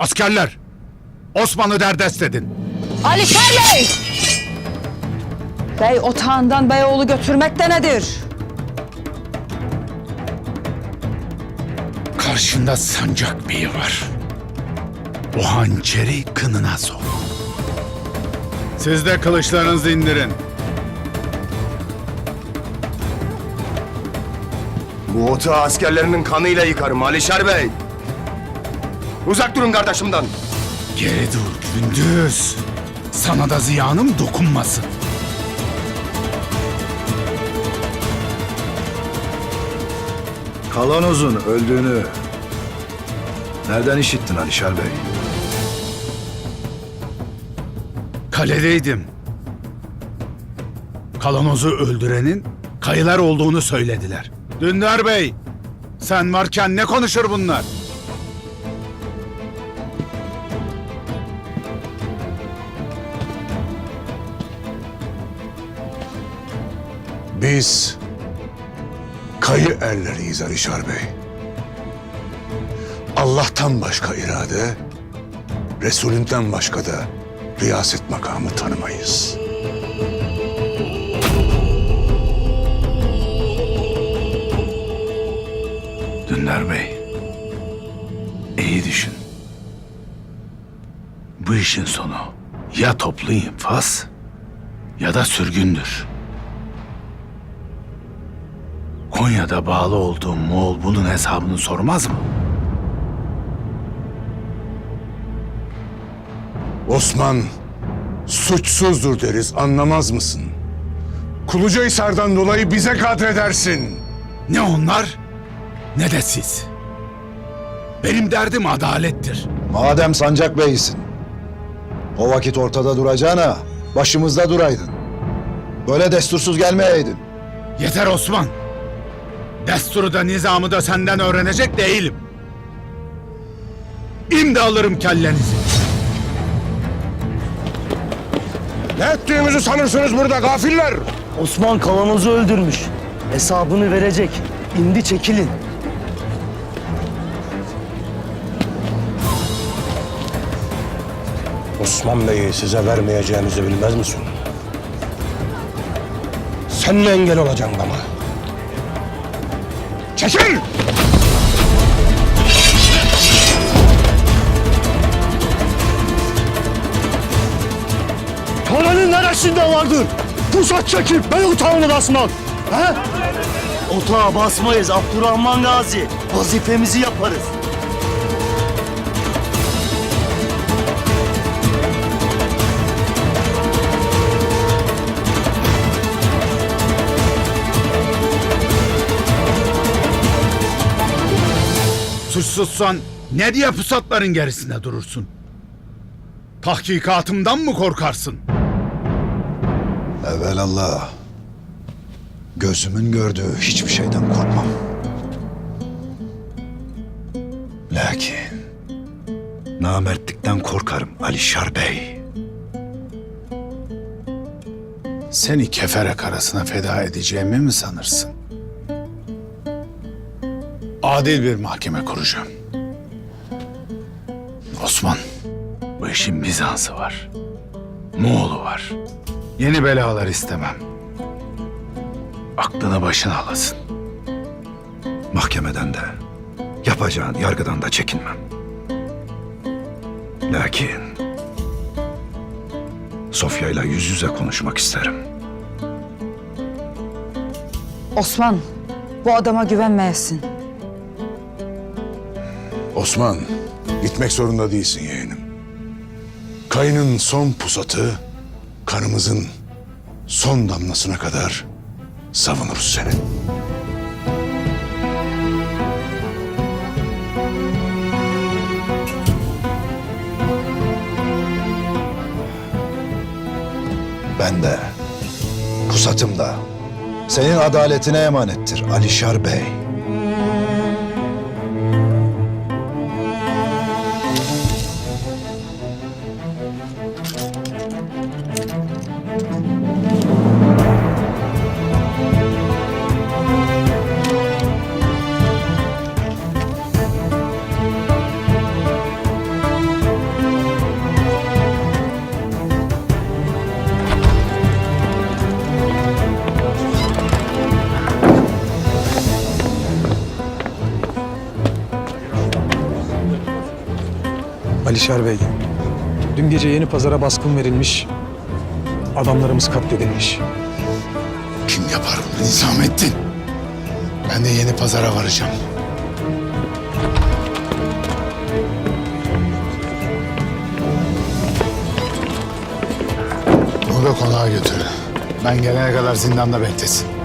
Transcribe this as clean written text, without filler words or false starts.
Askerler! Osman'ı derdest edin. Alişer Bey! Bey otağından beyoğlu götürmek de nedir? Karşında Sancak Bey'i var. O hançeri kınına sok. Siz de kılıçlarınızı indirin. Bu otağı askerlerinin kanıyla yıkarım Alişer Bey. Uzak durun kardeşimden. Geri dur Gündüz. Sana da ziyanım dokunmasın. Kalanoz'un öldüğünü nereden işittin Alişer Bey? Kaledeydim. Kalanoz'u öldürenin kayılar olduğunu söylediler. Dündar Bey, sen varken ne konuşur bunlar? Biz kayı erleriyiz Alişar Bey. Allah'tan başka irade, Resulünden başka da riyaset makamı tanımayız. Dündar Bey, iyi düşün. Bu işin sonu ya toplu infaz ya da sürgündür. Konya'da bağlı olduğum Moğol bunun hesabını sormaz mı? Osman suçsuzdur deriz, anlamaz mısın? Kulucahisar'dan dolayı bize kadredersin. Ne onlar ne de siz. Benim derdim adalettir. Madem Sancak Bey'sin, o vakit ortada duracağına başımızda duraydın. Böyle destursuz gelmeyeydin. Yeter Osman. Desturu da nizamı da senden öğrenecek değilim. İmdi alırım kellenizi. Ne ettiğimizi sanırsınız burada gafiller? Osman Kavanoz'u öldürmüş. Hesabını verecek. İndi çekilin. Osman Bey'i size vermeyeceğimizi bilmez misin? Sen mi engel olacaksın bana? Çekil! Kananın neresinde vardır? Pusat çekip bey otağını basmak. He? Otağa basmayız Abdurrahman Gazi. Vazifemizi yaparız. Suçsuzsan ne diye pusatların gerisinde durursun? Tahkikatımdan mı korkarsın? Evelallah, gözümün gördüğü hiçbir şeyden korkmam. Lakin namertlikten korkarım Alişar Bey. Seni kefere karasına feda edeceğimi mi sanırsın? Adil bir mahkeme kuracağım. Osman, bu işin Bizans'ı var. Moğol'u var. Yeni belalar istemem. Aklını başına alasın. Mahkemeden de, yapacağın yargıdan da çekinmem. Lakin Sofya'yla yüz yüze konuşmak isterim. Osman, bu adama güvenmeyesin. Osman, gitmek zorunda değilsin yeğenim. Kayının son pusatı, kanımızın son damlasına kadar savunuruz seni. Ben de, pusatım da senin adaletine emanettir Alişar Bey. Alişer Bey, dün gece Yeni Pazar'a baskın verilmiş, adamlarımız katledilmiş. Kim yapar bunu Nizamettin? Ben de Yeni Pazar'a varacağım. Bunu da konağa götür. Ben gelene kadar zindanda beklesin.